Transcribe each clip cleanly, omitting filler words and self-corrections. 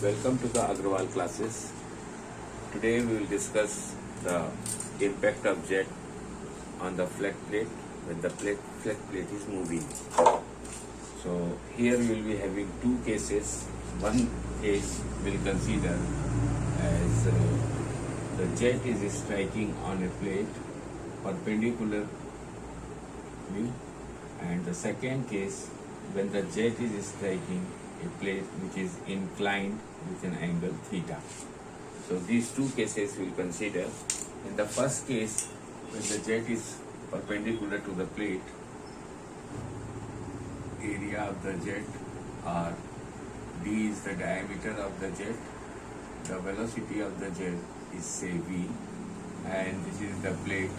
Welcome to the Agrawal classes. Today we will discuss the impact of jet on the flat plate when the flat plate is moving. So here we will be having two cases. One case we will consider as the jet is striking on a plate perpendicularly, and the second case when the jet is striking a plate which is inclined with an angle theta. So these two cases we will consider. In the first case, when the jet is perpendicular to the plate, area of the jet, or d is the diameter of the jet, the velocity of the jet is say v, and this is the plate.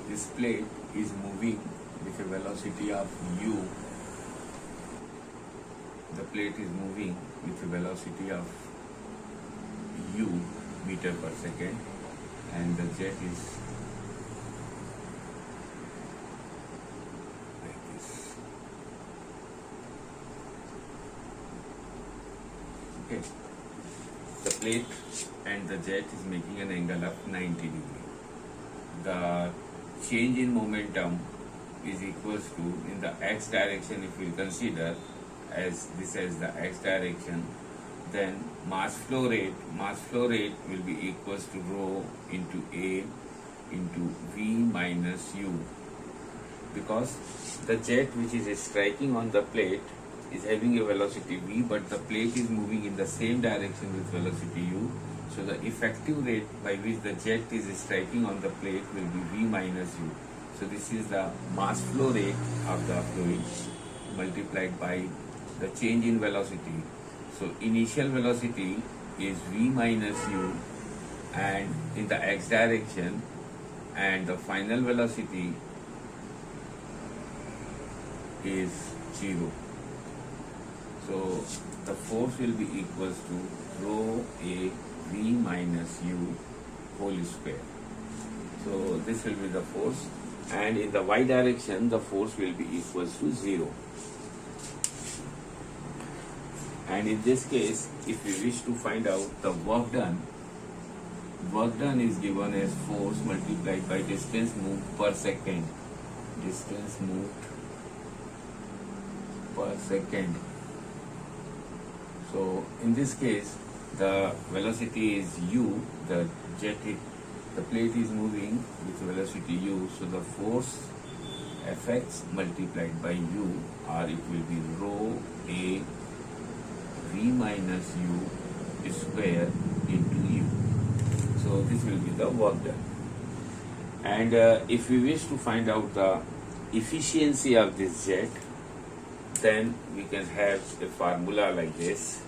This plate is moving with a velocity of u. The plate is moving with a velocity of u meter per second, and the jet is like this. Okay. The plate and the jet is making an angle of 90 degree. The change in momentum is equals to, in the x direction, if we consider as this as the x direction, then mass flow rate will be equals to rho into A into V minus U, because the jet which is striking on the plate is having a velocity V, but the plate is moving in the same direction with velocity U. So the effective rate by which the jet is striking on the plate will be V minus U. So this is the mass flow rate of the fluid multiplied by the change in velocity. So initial velocity is v minus u, and in the x direction, and the final velocity is 0. So the force will be equals to rho a v minus u whole square. So this will be the force, and in the y direction the force will be equals to 0. And in this case, if we wish to find out the work done is given as force multiplied by distance moved per second. Distance moved per second. So in this case, the velocity is u. The plate is moving with velocity u. So the force Fx multiplied by u, or it will be rho a v minus u square into u. So this will be the work done. And if we wish to find out the efficiency of this jet, then we can have a formula like this.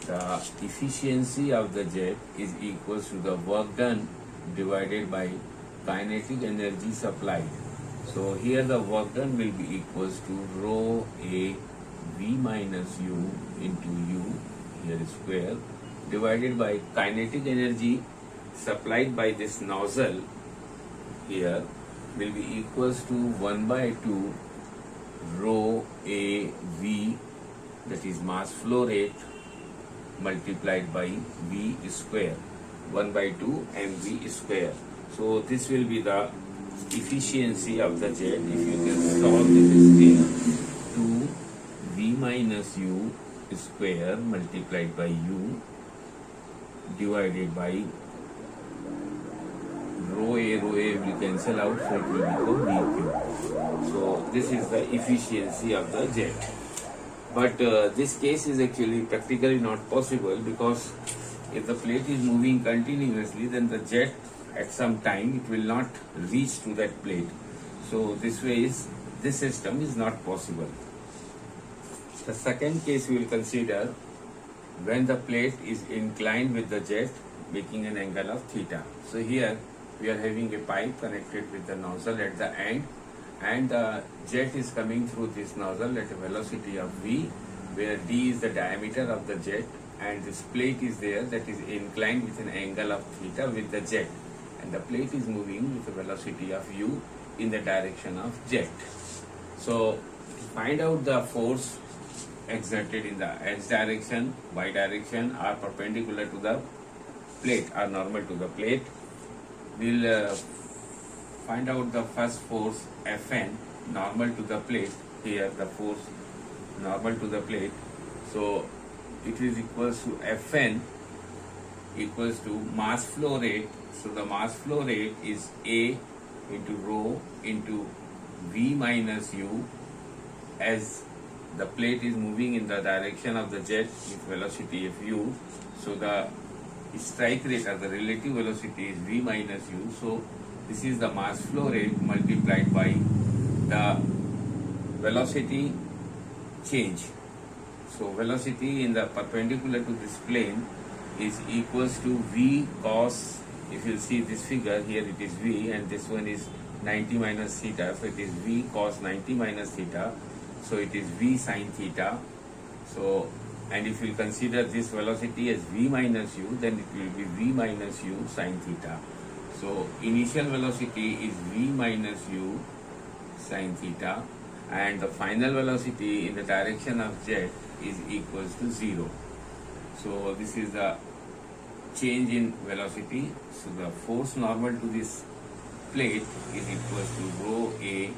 The efficiency of the jet is equals to the work done divided by kinetic energy supplied. So here the work done will be equals to rho a v minus u into u, here square, divided by kinetic energy supplied by this nozzle here will be equals to 1 by 2 rho a v, that is mass flow rate, multiplied by v square, 1 by 2 mv square. So this will be the efficiency of the jet. If you can solve this here, 2 v minus u square multiplied by u divided by rho a will cancel out, so it will become dq. So this is the efficiency of the jet. But this case is actually practically not possible, because if the plate is moving continuously, then the jet at some time it will not reach to that plate. So this system is not possible. The second case we will consider when the plate is inclined with the jet making an angle of theta. So here we are having a pipe connected with the nozzle at the end, and the jet is coming through this nozzle at a velocity of v, where d is the diameter of the jet, and this plate is there that is inclined with an angle of theta with the jet, and the plate is moving with a velocity of u in the direction of jet. So to find out the force exerted in the x direction, y direction are perpendicular to the plate, are normal to the plate. We'll find out the first force Fn normal to the plate. Here the force normal to the plate. So it is equals to Fn equals to mass flow rate. So the mass flow rate is A into rho into V minus U, as the plate is moving in the direction of the jet with velocity Fu. So the strike rate or the relative velocity is V minus U. So this is the mass flow rate multiplied by the velocity change. So velocity in the perpendicular to this plane is equals to V cos, if you see this figure here, it is V and this one is 90 minus theta, so it is V cos 90 minus theta, so it is V sin theta. So, and if you consider this velocity as V minus U, then it will be V minus U sin theta. So initial velocity is V minus U sin theta, and the final velocity in the direction of jet is equals to 0. So this is the change in velocity. So the force normal to this plate is equals to rho A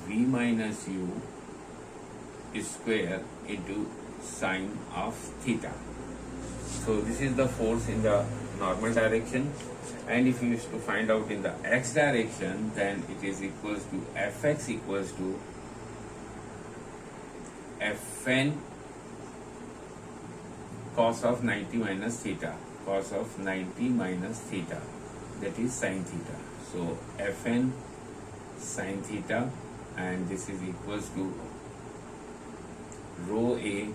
V minus U square into sine of theta. So this is the force in the normal direction, and if you wish to find out in the x direction, then it is equals to Fx equals to Fn cos of 90 minus theta, cos of 90 minus theta, that is sin theta. So Fn sin theta, and this is equals to rho A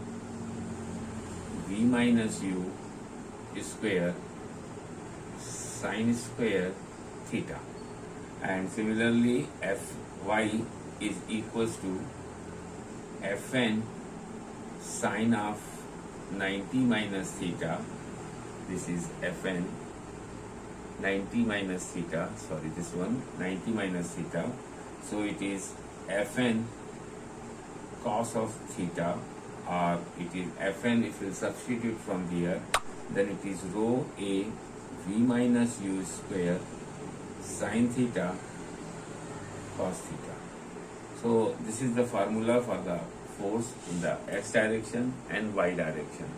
V minus U square sin square theta, and similarly Fy is equals to Fn sin of 90 minus theta. This is Fn 90 minus theta, sorry, this one 90 minus theta. So it is Fn cos of theta, or it is Fn, if you substitute from here, then it is rho A V minus U square sin theta cos theta. So this is the formula for the force in the x direction and y direction.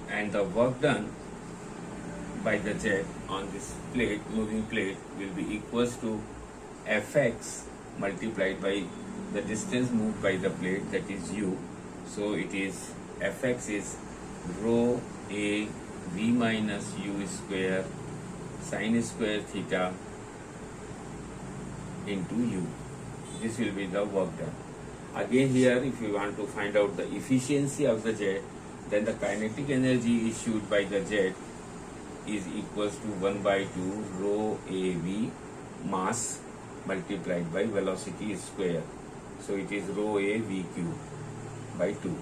And the work done by the jet on this plate, moving plate, will be equals to Fx multiplied by the distance moved by the plate, that is U. So it is Fx is rho A V minus U square sin square theta into U. This will be the work done. Again here, if you want to find out the efficiency of the jet, then the kinetic energy issued by the jet is equals to 1 by 2 rho AV mass multiplied by velocity square. So it is rho A VQ by 2.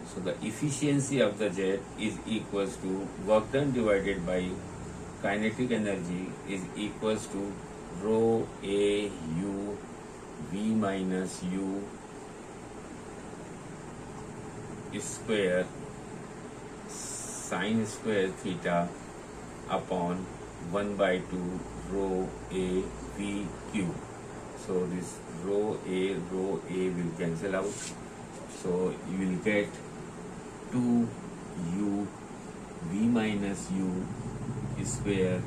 So the efficiency of the jet is equals to work done divided by kinetic energy is equals to rho A U V minus U square sin square theta upon 1 by 2 rho A V Q. So this rho A will cancel out. So you will get 2 U V minus U square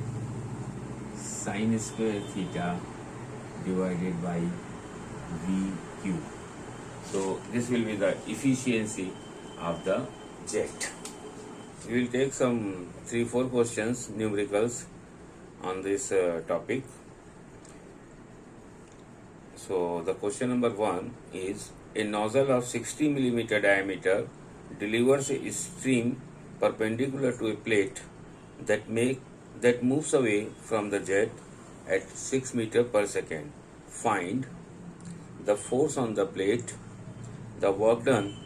sin square theta divided by VQ. So this will be the efficiency of the jet. We will take some 3-4 questions, numericals, on this topic. So the question number 1 is: a nozzle of 60 millimeter diameter delivers a stream perpendicular to a plate that moves away from the jet at 6 meter per second. Find the force on the plate, the work done,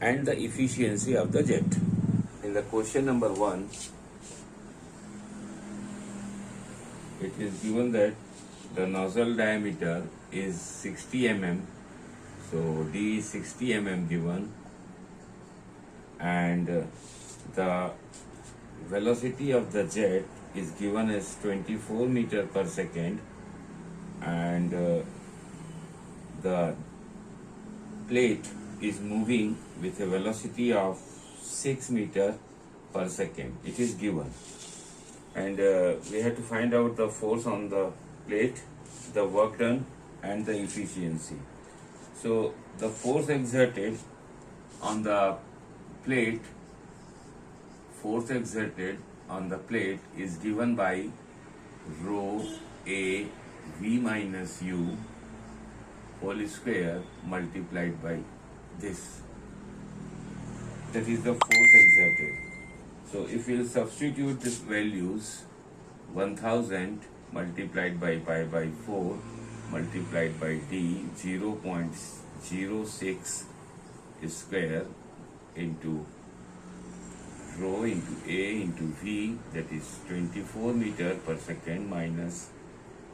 and the efficiency of the jet. In the question number 1, it is given that the nozzle diameter is 60 mm. So D is 60 mm given, and the velocity of the jet is given as 24 meter per second, and the plate is moving with a velocity of 6 meter per second. It is given, and we have to find out the force on the plate, the work done, and the efficiency. So the force exerted on the plate, is given by rho A V minus U whole square multiplied by this. That is the force exerted. So if we will substitute these values, 1000 multiplied by pi by 4 multiplied by D 0.06 square into rho into A into V, that is 24 meter per second, minus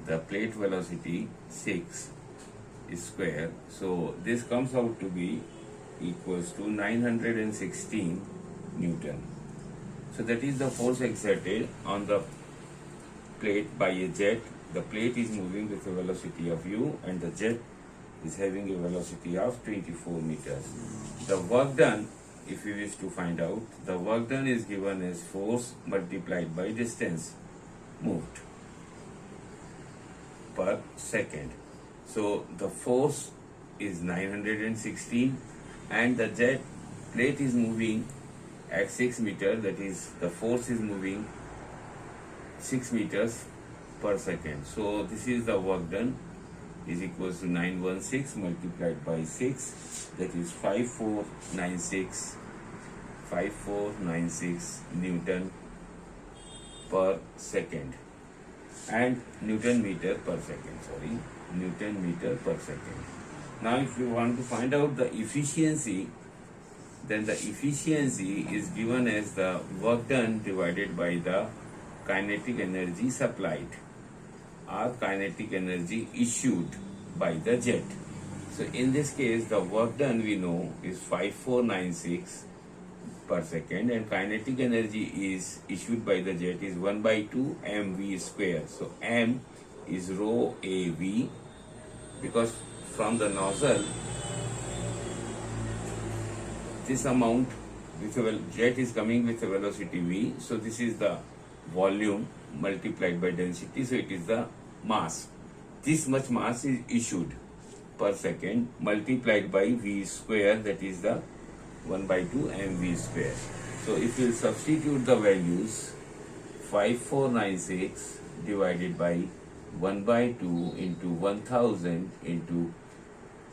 the plate velocity 6 square. So this comes out to be equals to 916 Newton. So that is the force exerted on the plate by a jet. The plate is moving with a velocity of u, and the jet is having a velocity of 24 meters. The work done, if you wish to find out, the work done is given as force multiplied by distance moved per second. So the force is 916, and the jet plate is moving at 6 meters, that is the force is moving 6 meters per second. So this is the work done, is equals to 916 multiplied by 6, that is 5496 Newton per second, and Newton meter per second, Newton meter per second. Now if you want to find out the efficiency, then the efficiency is given as the work done divided by the kinetic energy supplied or kinetic energy issued by the jet. So in this case, the work done we know is 5496 per second, and kinetic energy is issued by the jet is 1 by 2 mv square. So m is rho AV, because from the nozzle this amount with a jet is coming with a velocity v, so this is the volume multiplied by density, so it is the mass. This much mass is issued per second multiplied by v square, that is the 1 by 2 mv square. So if you substitute the values, 5496 divided by 1 by 2 into 1000 into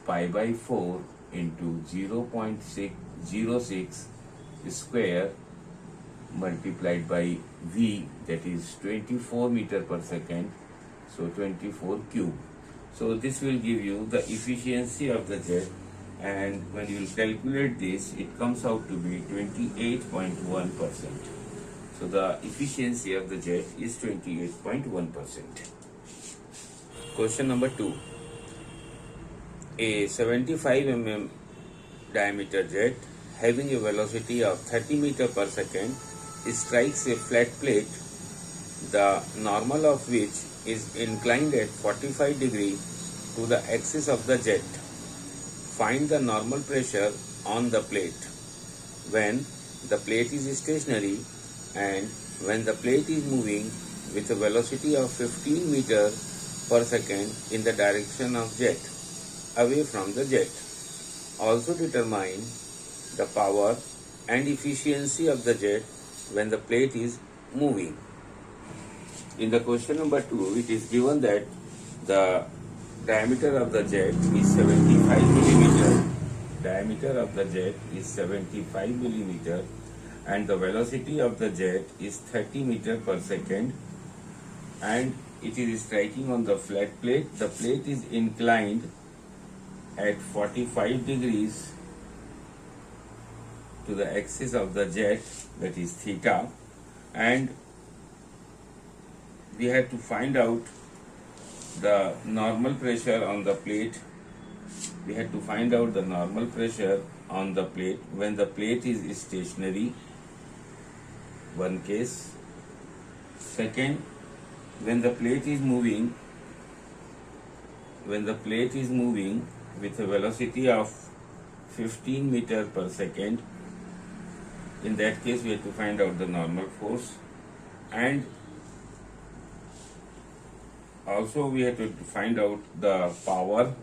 pi by 4 into 0.606 square multiplied by v, that is 24 meter per second, so 24 cube. So this will give you the efficiency of the jet, and when you will calculate this, it comes out to be 28.1%. So the efficiency of the jet is 28.1%. Question number 2. A 75 mm diameter jet having a velocity of 30 meter per second strikes a flat plate, the normal of which is inclined at 45 degrees to the axis of the jet. Find the normal pressure on the plate when the plate is stationary and when the plate is moving with a velocity of 15 meter per second in the direction of jet away from the jet. Also determine the power and efficiency of the jet when the plate is moving. In the question number 2, it is given that the diameter of the jet is 75 millimeter. Diameter of the jet is 75 millimeter, and the velocity of the jet is 30 meter per second, and it is striking on the flat plate. The plate is inclined at 45 degrees to the axis of the jet, that is theta, and we had to find out the normal pressure on the plate. We had to find out the normal pressure on the plate when the plate is stationary, one case. Second, when the plate is moving, with a velocity of 15 meter per second, in that case we have to find out the normal force, and also we have to find out the power,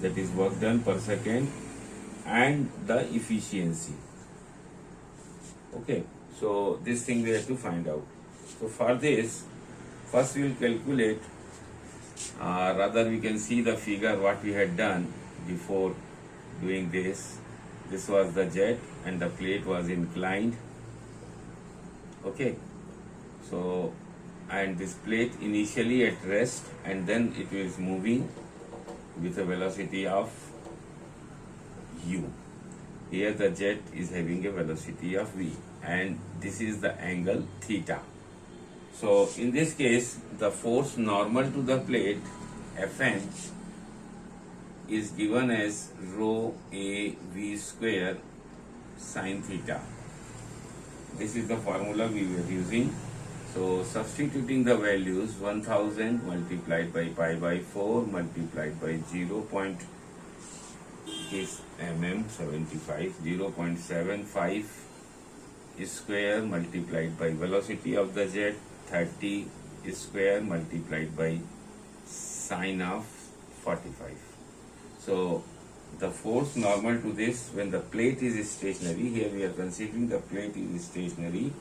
that is work done per second, and the efficiency. Okay, so this thing we have to find out. So for this, first we will calculate, rather we can see the figure what we had done before doing this. This was the jet and the plate was inclined. Okay, so and this plate initially at rest and then it is moving with a velocity of u. Here the jet is having a velocity of v and this is the angle theta. So in this case the force normal to the plate Fn is given as rho a v square sin theta. This is the formula we were using. So substituting the values, 1000 multiplied by pi by 4 multiplied by 0.75, 0.75 square multiplied by velocity of the jet 30 square multiplied by sine of 45. So the force normal to this when the plate is stationary, here we are considering the plate is stationary,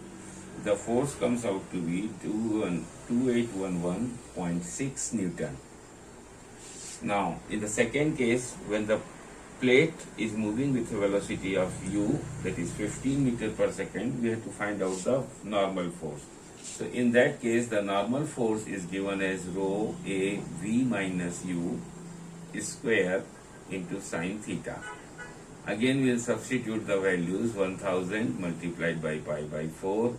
the force comes out to be 2811.6 Newton. Now in the second case, when the plate is moving with a velocity of u, that is 15 meters per second, we have to find out the normal force. So in that case the normal force is given as rho a v minus u square into sine theta. Again we will substitute the values, 1000 multiplied by pi by 4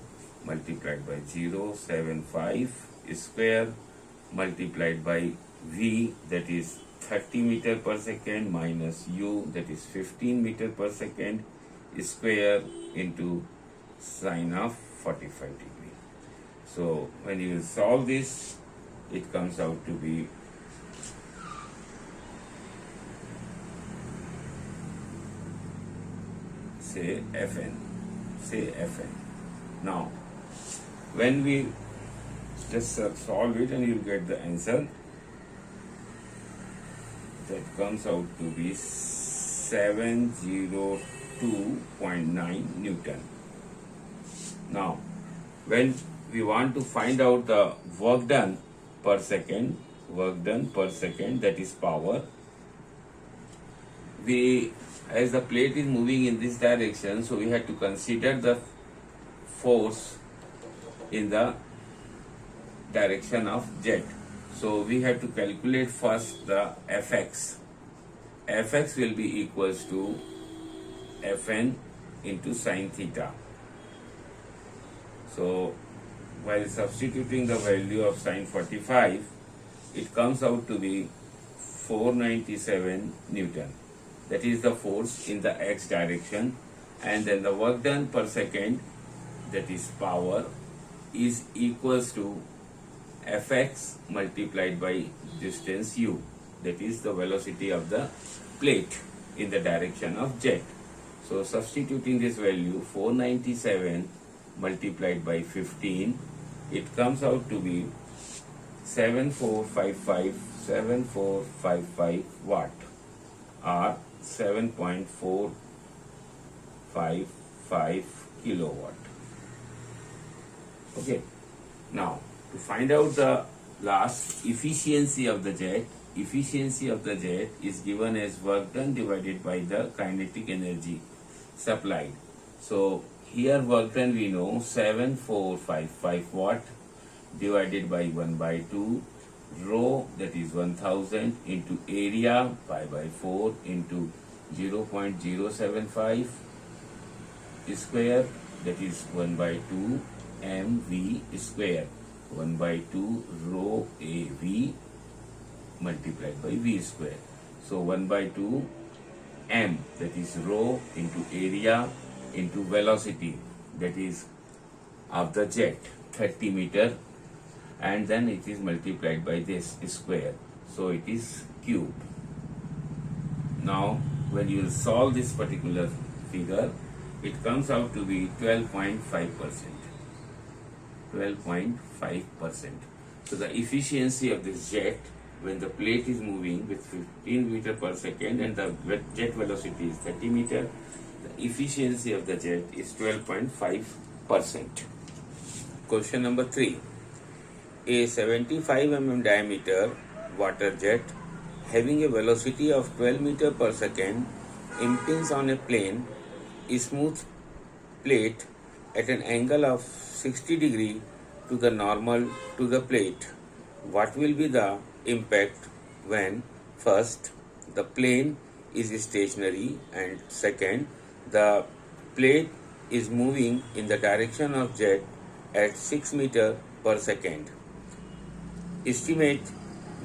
multiplied by 0.75 square multiplied by v, that is 30 meter per second, minus u, that is 15 meter per second square into sine of 45 degree. So when you solve this, it comes out to be say Fn. Now when we just solve it and you get the answer, that comes out to be 702.9 Newton. Now when we want to find out the work done per second, that is power, as the plate is moving in this direction, so we have to consider the force in the direction of jet. So we have to calculate first the Fx. Fx will be equals to Fn into sine theta. So while substituting the value of sine 45, it comes out to be 497 Newton. That is the force in the x direction, and then the work done per second, that is power, is equals to Fx multiplied by distance u, that is the velocity of the plate in the direction of jet. So substituting this value, 497 multiplied by 15, it comes out to be 7455 watt, or 7.455 kilowatt. Okay, now to find out the last efficiency of the jet, is given as work done divided by the kinetic energy supplied. So here work done we know 7455 watt divided by 1 by 2, rho, that is 1000, into area pi by 4 into 0.075 square, that is 1 by 2 mv square. 1 by 2 rho AV multiplied by V square. So 1 by 2 m, that is rho, into area into velocity, that is of the jet, 30 meter, and then it is multiplied by this square, so it is cube. Now when you solve this particular figure, it comes out to be 12.5%. 12.5%. So the efficiency of this jet when the plate is moving with 15 meter per second and the jet velocity is 30 meter, the efficiency of the jet is 12.5%. Question number 3. A 75 mm diameter water jet having a velocity of 12 meter per second impinges on a plane, a smooth plate at an angle of 60 degree to the normal to the plate. What will be the impact when first the plane is stationary and second the plate is moving in the direction of jet at 6 meter per second? Estimate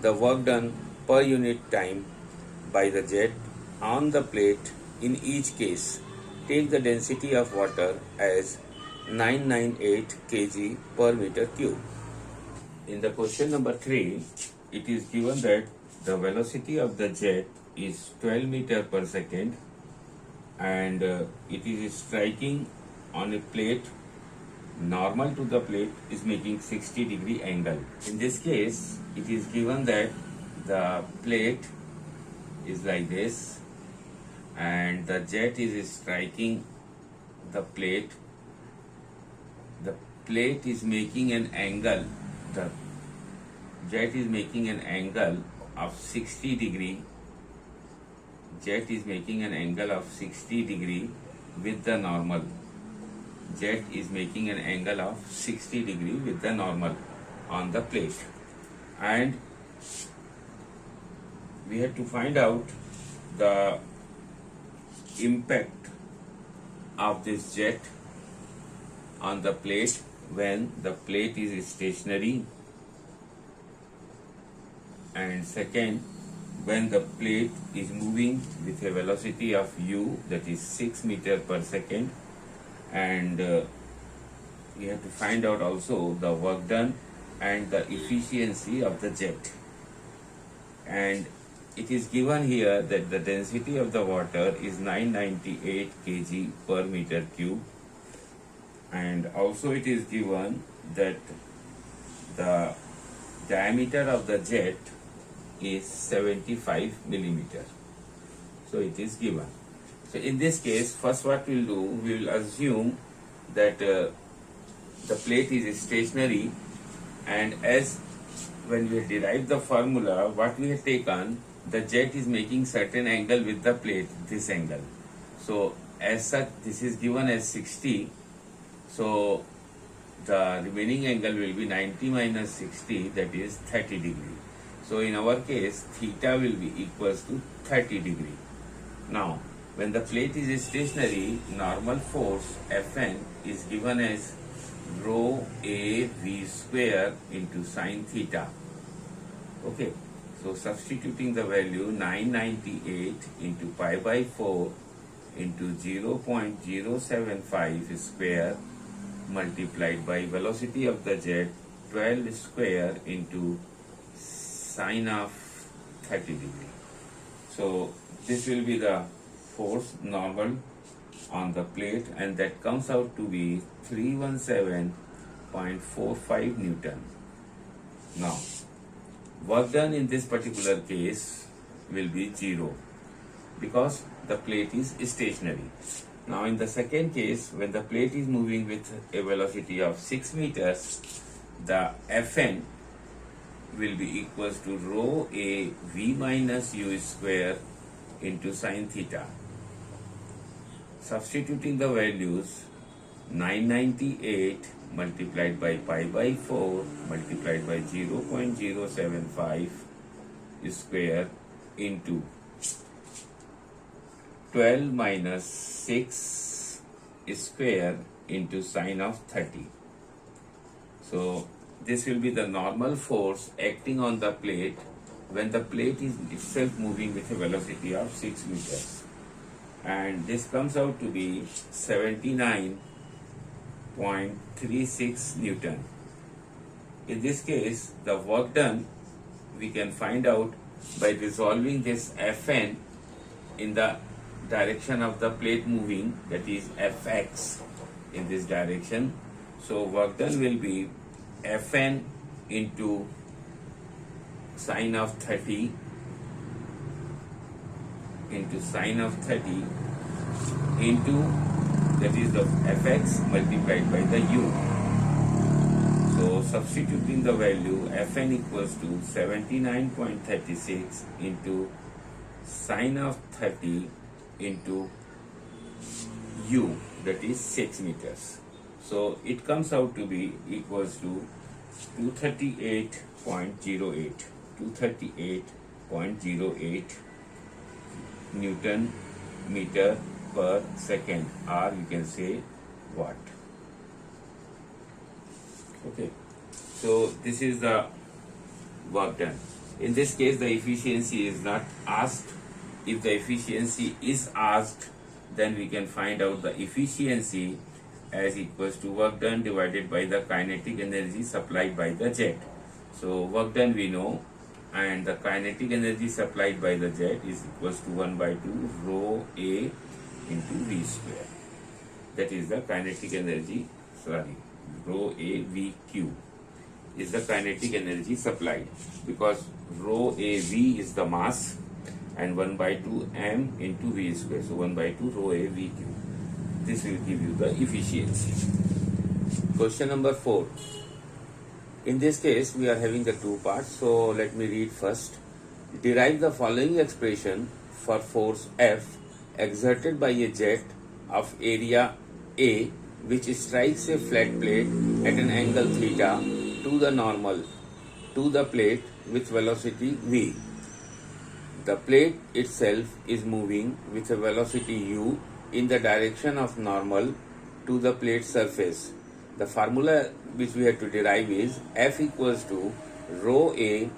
the work done per unit time by the jet on the plate in each case. Take the density of water as 998 kg per meter cube. In the question number 3, it is given that the velocity of the jet is 12 meter per second and it is striking on a plate normal to the plate, is making 60 degree angle. In this case, it is given that the plate is like this and the jet is striking the plate. The plate is making an angle, the jet is making an angle of 60 degree. Jet is making an angle of 60 degree with the normal. Jet is making an angle of 60 degree with the normal on the plate. And we have to find out the impact of this jet on the plate when the plate is stationary, and second when the plate is moving with a velocity of u, that is 6 meter per second, and we have to find out also the work done and the efficiency of the jet. And it is given here that the density of the water is 998 kg per meter cube, and also it is given that the diameter of the jet is 75 millimeter. So it is given. So in this case, first what we'll do, we will assume that the plate is stationary, and as when we derive the formula, what we have taken, the jet is making certain angle with the plate, this angle. So as such, this is given as 60. So the remaining angle will be 90 minus 60, that is 30 degree. So in our case, theta will be equals to 30 degree. Now, when the plate is stationary, normal force Fn is given as rho a v square into sine theta. Okay, so substituting the value 998 into pi by 4 into 0.075 square multiplied by velocity of the jet 12 square into sine of 30 degree. So this will be the force normal on the plate, and that comes out to be 317.45 Newton. Now, work done in this particular case will be 0 because the plate is stationary. Now in the second case, when the plate is moving with a velocity of 6 meters, the Fn will be equals to rho a v minus u square into sine theta. Substituting the values, 998 multiplied by pi by 4 multiplied by 0.075 square into 12 minus 6 square into sine of 30. So this will be the normal force acting on the plate when the plate is itself moving with a velocity of 6 meters. And this comes out to be 79.36 Newton. In this case, the work done we can find out by resolving this Fn in the direction of the plate moving, that is Fx in this direction. So work done will be Fn into sine of 30 into sine of 30 into, that is the Fx multiplied by the u. So substituting the value, Fn equals to 79.36 into sine of 30 into u, that is 6 meters. So it comes out to be equals to 238.08 Newton meter per second, or you can say watt. Okay, so this is the work done. In this case, the efficiency is not asked. If the efficiency is asked, then we can find out the efficiency as equals to work done divided by the kinetic energy supplied by the jet. So work done we know, and the kinetic energy supplied by the jet is equals to 1 by 2 rho A into V square. That is the kinetic energy, rho A V Q is the kinetic energy supplied, because rho A V is the mass and 1 by 2 m into V square. So 1 by 2 rho A V Q. This will give you the efficiency. Question number 4. In this case, we are having the two parts. So let me read first. Derive the following expression for force F exerted by a jet of area A which strikes a flat plate at an angle theta to the normal to the plate with velocity v. The plate itself is moving with a velocity u in the direction of normal to the plate surface. The formula which we have to derive is F equals to rho A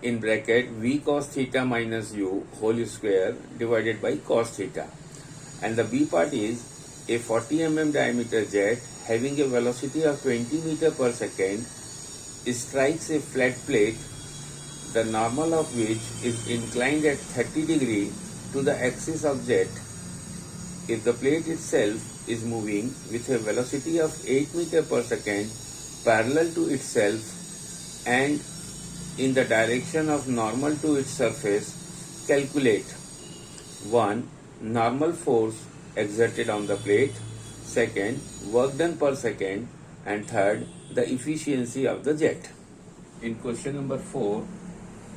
in bracket V cos theta minus u whole square divided by cos theta. And the B part is a 40 mm diameter jet having a velocity of 20 meter per second strikes a flat plate, the normal of which is inclined at 30 degree to the axis of jet. If the plate itself is moving with a velocity of 8 meter per second parallel to itself and in the direction of normal to its surface, calculate 1. Normal force exerted on the plate, 2nd. Work done per second, and 3rd. The efficiency of the jet. In question number 4,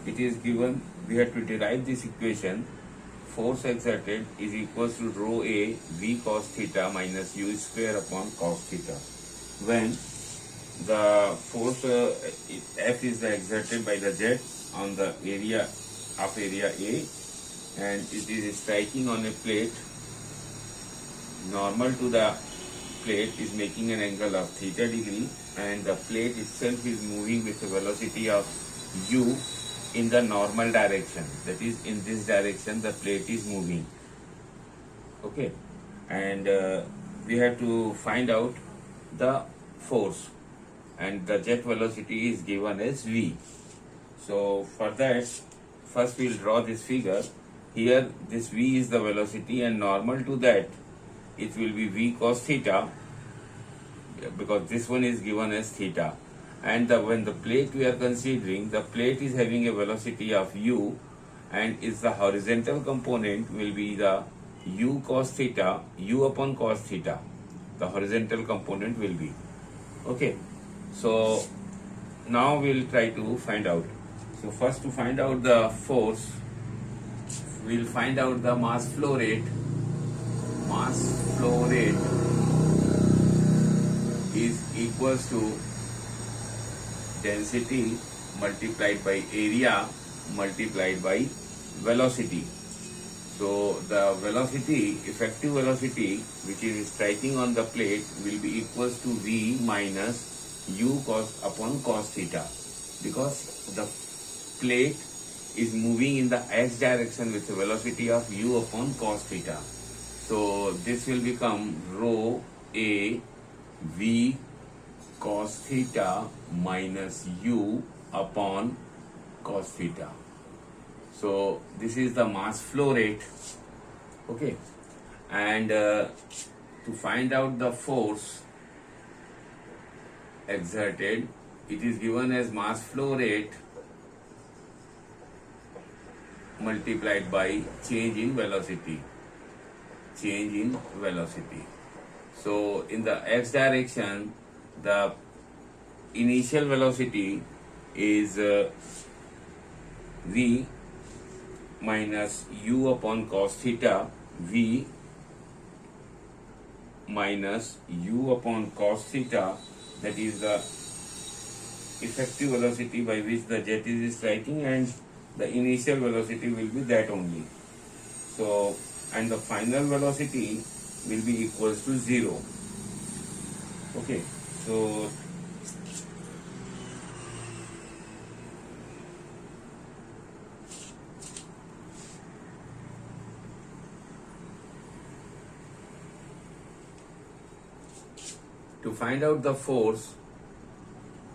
it is given we have to derive this equation. Force exerted is equals to rho A V cos theta minus u square upon cos theta. When the force F is exerted by the jet on the area of area A, and it is striking on a plate normal to the plate is making an angle of theta degree, and the plate itself is moving with a velocity of u in the normal direction, that is in this direction the plate is moving. Okay, and we have to find out the force, and the jet velocity is given as v. So for that, first we will draw this figure. Here this v is the velocity, and normal to that it will be v cos theta, because this one is given as theta. And when the plate we are considering, the plate is having a velocity of u, and is the horizontal component will be the u cos theta, u upon cos theta. The horizontal component will be. Okay. So now we'll try to find out. So first, to find out the force, we'll find out the mass flow rate. Mass flow rate is equals to density multiplied by area multiplied by velocity. So the velocity, effective velocity which is striking on the plate will be equals to v minus u cos upon cos theta, because the plate is moving in the x direction with a velocity of u upon cos theta. So this will become rho a v cos theta minus u upon cos theta. So this is the mass flow rate. Okay, and to find out the force exerted, it is given as mass flow rate multiplied by change in velocity. Change in velocity. So in the x direction, the initial velocity is v minus u upon cos theta, v minus u upon cos theta, that is the effective velocity by which the jet is striking, and the initial velocity will be that only. So, and the final velocity will be equals to 0. Okay, so to find out the force,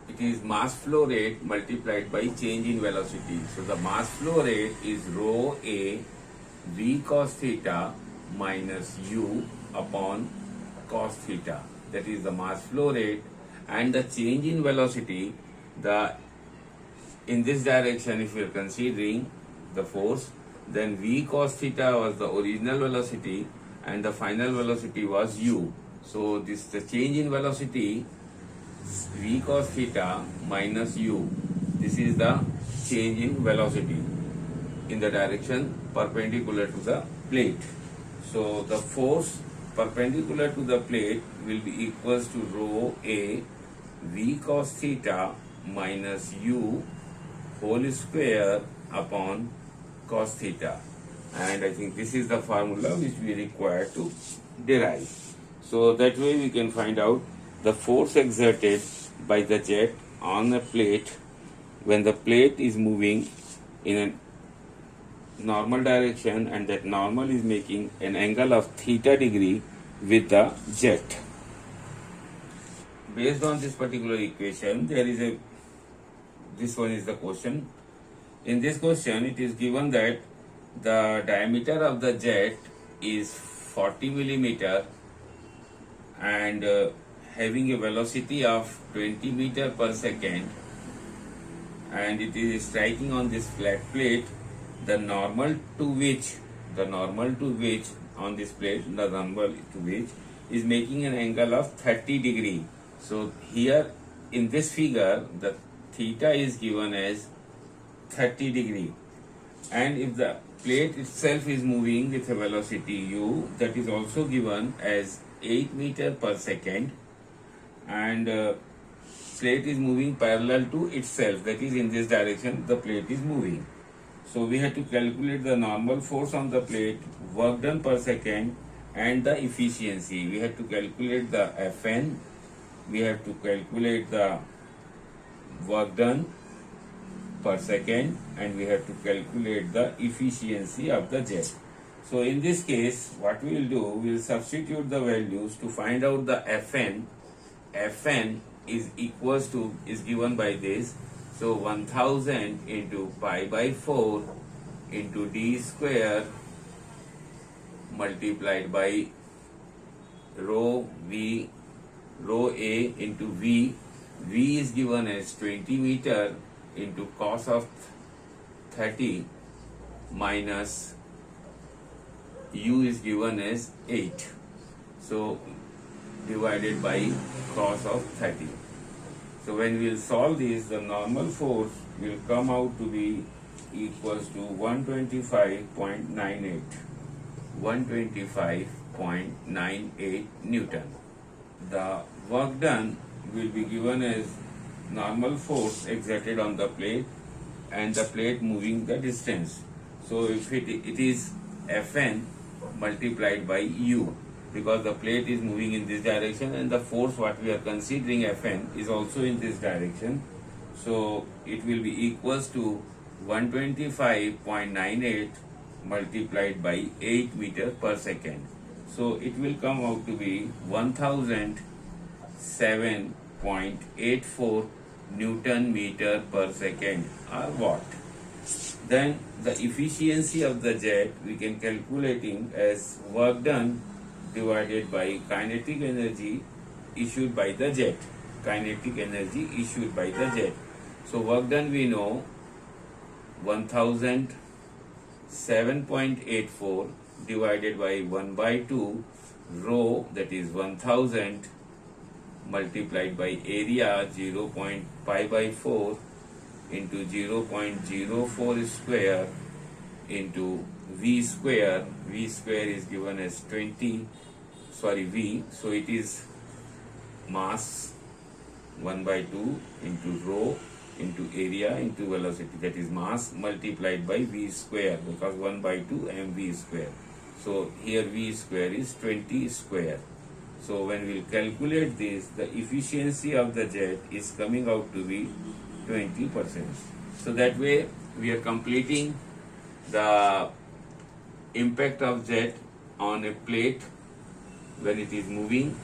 it is mass flow rate multiplied by change in velocity. So the mass flow rate is rho a v cos theta minus u upon cos theta. That is the mass flow rate, and the change in velocity, in this direction, if we are considering the force, then v cos theta was the original velocity and the final velocity was u. So the change in velocity, v cos theta minus u, this is the change in velocity in the direction perpendicular to the plate. So the force perpendicular to the plate will be equals to rho a v cos theta minus u whole square upon cos theta. And I think this is the formula which we require to derive. So that way we can find out the force exerted by the jet on a plate when the plate is moving in a normal direction, and that normal is making an angle of theta degree with the jet. Based on this particular equation, this one is the question. In this question, it is given that the diameter of the jet is 40 millimeter and having a velocity of 20 meter per second, and it is striking on this flat plate, the normal to which on this plate, the normal to which is making an angle of 30 degree. So here in this figure, the theta is given as 30 degree, and if the plate itself is moving with a velocity u, that is also given as 8 meter per second, and plate is moving parallel to itself, that is in this direction the plate is moving. So we have to calculate the normal force on the plate, work done per second, and the efficiency. We have to calculate the Fn, we have to calculate the work done per second, and we have to calculate the efficiency of the jet. So in this case, what we will do, we will substitute the values to find out the Fn. Fn is given by this. So 1000 into pi by 4 into d square multiplied by rho a into v. V is given as 20 meter into cos of 30 minus u is given as 8. So divided by cos of 30. So when we will solve this, the normal force will come out to be equals to 125.98. 125.98 Newton. The work done will be given as normal force exerted on the plate and the plate moving the distance. So if it is Fn multiplied by u. because the plate is moving in this direction and the force what we are considering Fn is also in this direction. So it will be equals to 125.98 multiplied by 8 meter per second. So it will come out to be 1007.84 Newton meter per second or watt. Then the efficiency of the jet we can calculating as work done divided by kinetic energy issued by the jet. Kinetic energy issued by the jet. So work done we know 1007.84 divided by 1 by 2 rho, that is 1000 multiplied by area 0.pi by 4 into 0.04 square into v square. V square is given as v, so it is mass 1 by 2 into rho into area into velocity, that is mass multiplied by v square, because 1 by 2 mv square. So here v square is 20 square. So when we calculate this, the efficiency of the jet is coming out to be 20%. So that way we are completing the impact of jet on a plate when it is moving